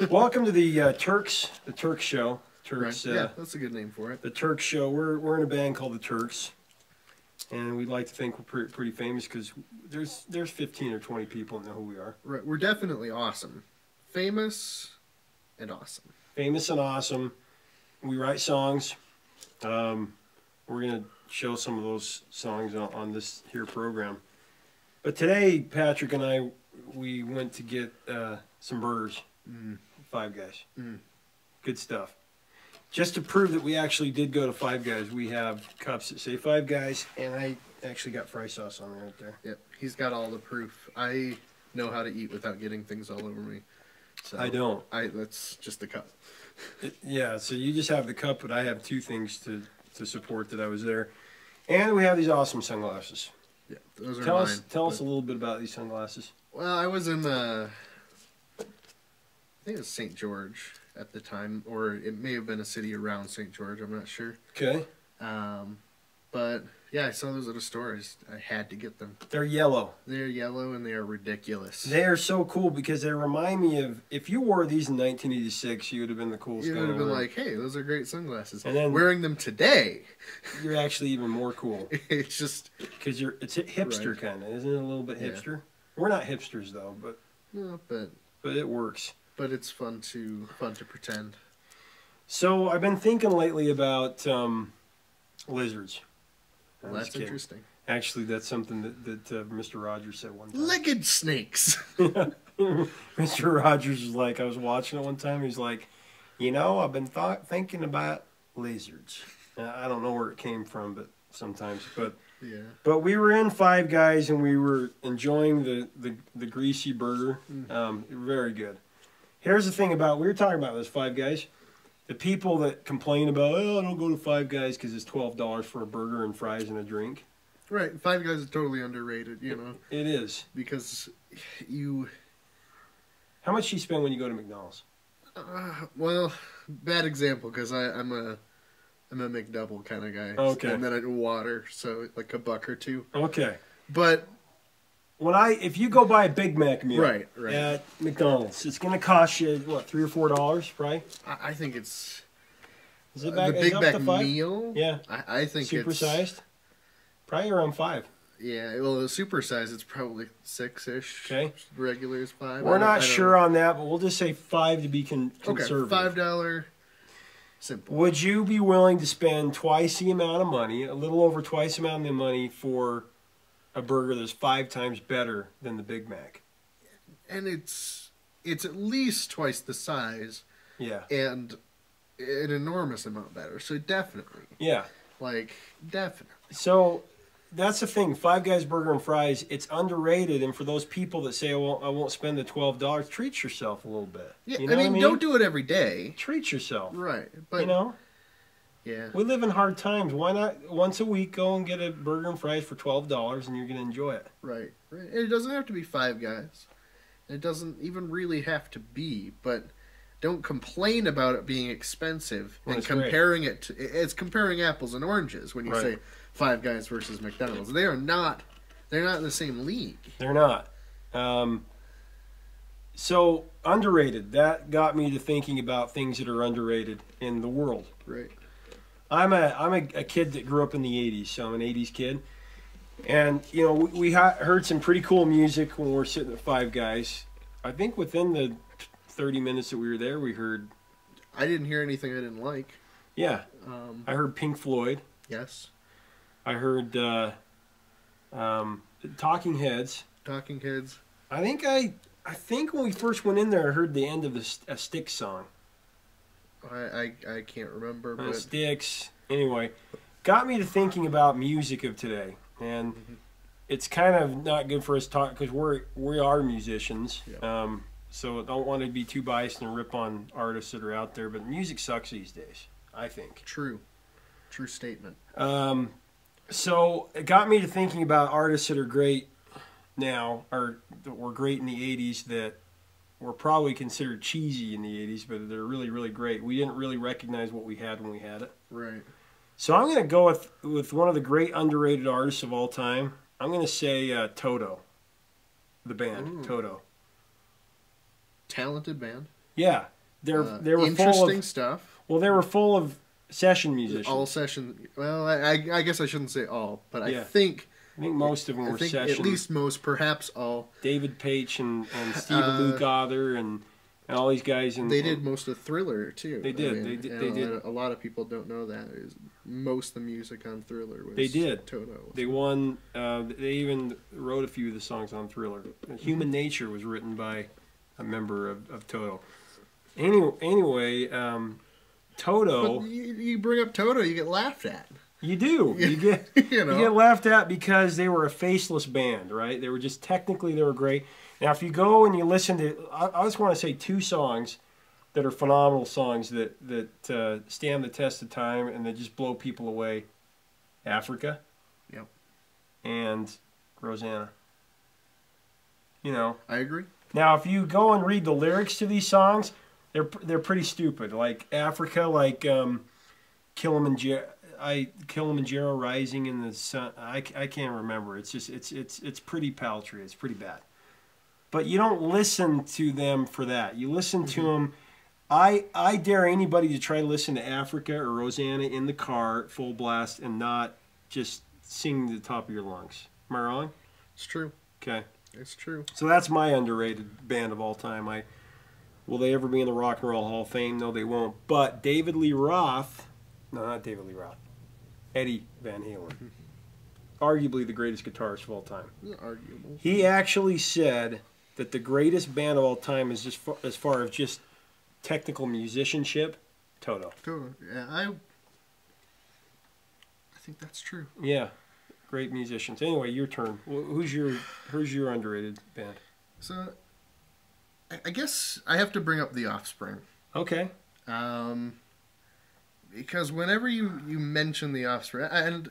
Welcome to the Turks, the Terks show. Turks, Right. Yeah, that's a good name for it. The Terks show. We're in a band called the Terks, and we'd like to think we're pretty famous because there's 15 or 20 people that know who we are. Right. We're definitely awesome, famous, and awesome. Famous and awesome. We write songs. We're gonna show some of those songs on this here program. But today, Patrick and I, we went to get some burgers. Five Guys. Good stuff. Just to prove that we actually did go to Five Guys, we have cups that say Five Guys, and I actually got fry sauce on there right there. Yep, he's got all the proof. I know how to eat without getting things all over me. So I don't. That's just the cup. Yeah, so you just have the cup, but I have two things to support that I was there. And we have these awesome sunglasses. Yeah, those are tell mine. Tell us a little bit about these sunglasses. Well, I was in I think it was St. George at the time, or it may have been a city around St. George. I'm not sure. Okay. But yeah, I saw those at a store. I had to get them. They're yellow. They're yellow and they are ridiculous. They are so cool because they remind me of, if you wore these in 1986, you would have been the coolest guy. You would have been like, hey, those are great sunglasses. And then wearing them today, you're actually even more cool. It's just because it's a hipster right. kind of, isn't it? A little bit hipster. Yeah. We're not hipsters though, but no, but it works. But it's fun to pretend. So I've been thinking lately about lizards. Well, that's interesting. Actually, that's something that Mr. Rogers said one time. Legged snakes. Mr. Rogers was like, I was watching it one time. He's like, I've been thinking about lizards. I don't know where it came from, but sometimes. But yeah. But we were in Five Guys and we were enjoying the greasy burger. Very good. Here's the thing we were talking about those Five Guys. The people that complain about, I don't go to Five Guys because it's $12 for a burger and fries and a drink. Right. Five Guys is totally underrated, It is. Because How much do you spend when you go to McDonald's? Well, bad example because I'm a McDouble kind of guy. Okay. And then I do water, so like $1 or $2. Okay. But if you go buy a Big Mac meal right. at McDonald's, it's going to cost you what, $3 or $4, right? I think it's the Big Mac meal. Yeah, I think supersized. Probably around $5. Yeah, well, the supersized it's probably 6-ish. Okay, regular is $5. We're not sure on that, but we'll just say $5 to be conservative. Okay, $5. Simple. Would you be willing to spend twice the amount of money, a little over twice the amount of money for a burger that's 5 times better than the Big Mac? And it's at least twice the size. Yeah. And an enormous amount better. So definitely. Yeah. Definitely. So that's the thing. Five Guys Burger and Fries, it's underrated. And for those people that say, I won't spend the $12, treat yourself a little bit. Yeah, I mean, don't do it every day. Treat yourself. Right. But, yeah. We live in hard times. Why not once a week go and get a burger and fries for $12 and you're going to enjoy it? Right. And it doesn't have to be Five Guys. It doesn't even really have to be, but don't complain about it being expensive and comparing it to, it's comparing apples and oranges when you say Five Guys versus McDonald's. They're not in the same league. They're not. So underrated. That got me to thinking about things that are underrated in the world. Right. I'm a kid that grew up in the 80s, so I'm an 80s kid. And, we heard some pretty cool music when we were sitting at Five Guys. I think within the 30 minutes that we were there, we heard... I didn't hear anything I didn't like. Yeah. I heard Pink Floyd. Yes. I heard Talking Heads. Talking Heads. I think when we first went in there, I heard the end of a Styx song. I can't remember. But Styx. Anyway, got me to thinking about music of today, and it's kind of not good for us to talk because we are musicians. Yeah. So I don't want to be too biased and rip on artists that are out there, but music sucks these days, I think. True statement. So it got me to thinking about artists that are great now, or that were great in the 80s that were probably considered cheesy in the 80s, but they're really, really great. We didn't really recognize what we had when we had it. Right. So I'm going to go with one of the great underrated artists of all time. I'm going to say Toto, the band, Toto. Talented band. Yeah, they were interesting full of stuff. Well, they were full of session musicians. All session. Well, I guess I shouldn't say all, but Yeah. I think most of them were session. At least most, perhaps all. David Paich and Steve Lukather and all these guys. They did most of Thriller too. They did. I mean, they did. A lot of people don't know that. Most of the music on Thriller was. They did. Toto. They won. They even wrote a few of the songs on Thriller. Human Nature was written by a member of Toto. Anyway, Toto. But you bring up Toto, you get laughed at. You do. You get you get laughed at because they were a faceless band, right? They were just technically they were great. Now, if you go and you listen to, I just want to say two songs that are phenomenal songs that stand the test of time and that just blow people away. Africa. Yep. And Rosanna. You know. I agree. Now, if you go and read the lyrics to these songs, they're pretty stupid. Like Africa, like Kilimanjaro rising in the sun. I can't remember. It's just it's pretty paltry. It's pretty bad. But you don't listen to them for that. You listen to them. I dare anybody to try to listen to Africa or Rosanna in the car full blast and not just sing to the top of your lungs. Am I wrong? It's true. Okay. It's true. So that's my underrated band of all time. Will they ever be in the Rock and Roll Hall of Fame? No, they won't. But David Lee Roth, no, not David Lee Roth, Eddie Van Halen, arguably the greatest guitarist of all time. Arguable. He actually said that the greatest band of all time is just as far as just technical musicianship, Toto. Toto. Yeah, I think that's true. Yeah, great musicians. Anyway, your turn. Who's your underrated band? So, I guess I have to bring up The Offspring. Okay. Because whenever you mention The Offspring, and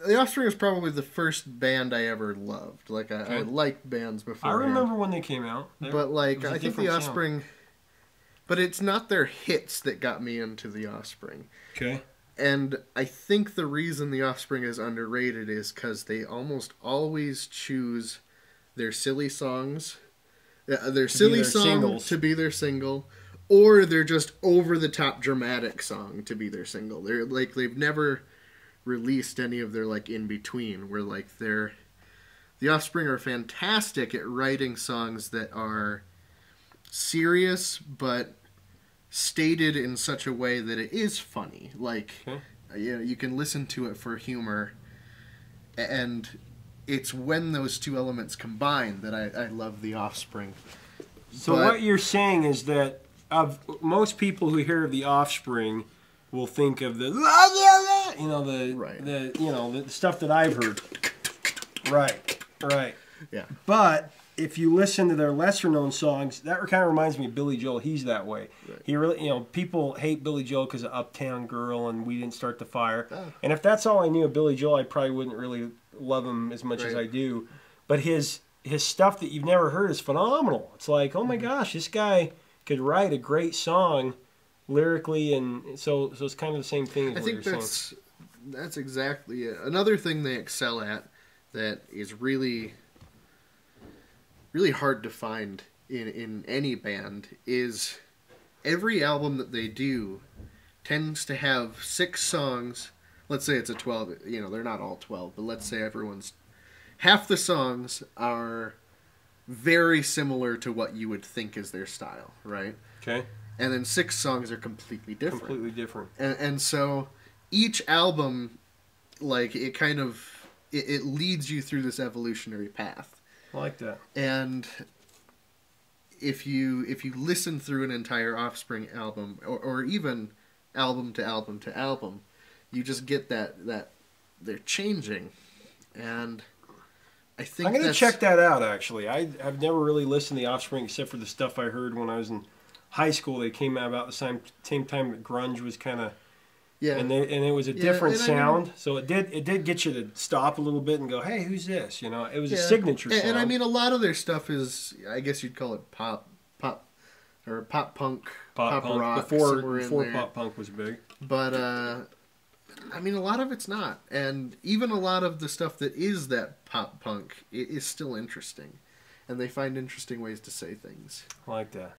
The Offspring is probably the first band I ever loved. Like, I liked bands before. I remember when they came out. But, like, I think The Offspring... Sound. But it's not their hits that got me into The Offspring. Okay. And I think the reason The Offspring is underrated is because they almost always choose their silly songs... their silly song to be their single, or they're just over-the-top dramatic song to be their single. They're like they've never released any of their like in between. Where like The Offspring are fantastic at writing songs that are serious but stated in such a way that it is funny. Like you can listen to it for humor, and it's when those two elements combine that I love The Offspring. So what you're saying is that of most people who hear of The Offspring will think of the the stuff that I've heard. Right. Yeah. But if you listen to their lesser known songs, that kind of reminds me of Billy Joel. He's that way. Right. He really, people hate Billy Joel because of Uptown Girl and We Didn't Start the Fire. Oh. And if that's all I knew of Billy Joel, I probably wouldn't really love him as much as I do. But his stuff that you've never heard is phenomenal. It's like, oh my gosh, this guy could write a great song lyrically, and so it's kind of the same thing as what you're saying. That's exactly it. Another thing they excel at that is really really hard to find in any band is every album that they do tends to have 6 songs. Let's say it's a 12, they're not all 12, but let's say half the songs are very similar to what you would think is their style, right? Okay. And then 6 songs are completely different. Completely different. And so each album, like, it leads you through this evolutionary path. I like that. And if you listen through an entire Offspring album, or even album to album to album, you just get that they're changing. And I think I'm going to check that out, actually. I've never really listened to The Offspring except for the stuff I heard when I was in high school. They came out about the same time that grunge was kind of... Yeah, and it was a different sound, so it did get you to stop a little bit and go, "Hey, who's this?" It was a signature sound. And I mean, a lot of their stuff is, I guess you'd call it pop punk, pop rock before pop punk was big. But I mean, a lot of it's not, and even a lot of the stuff that is that pop punk is still interesting. and they find interesting ways to say things. I like that.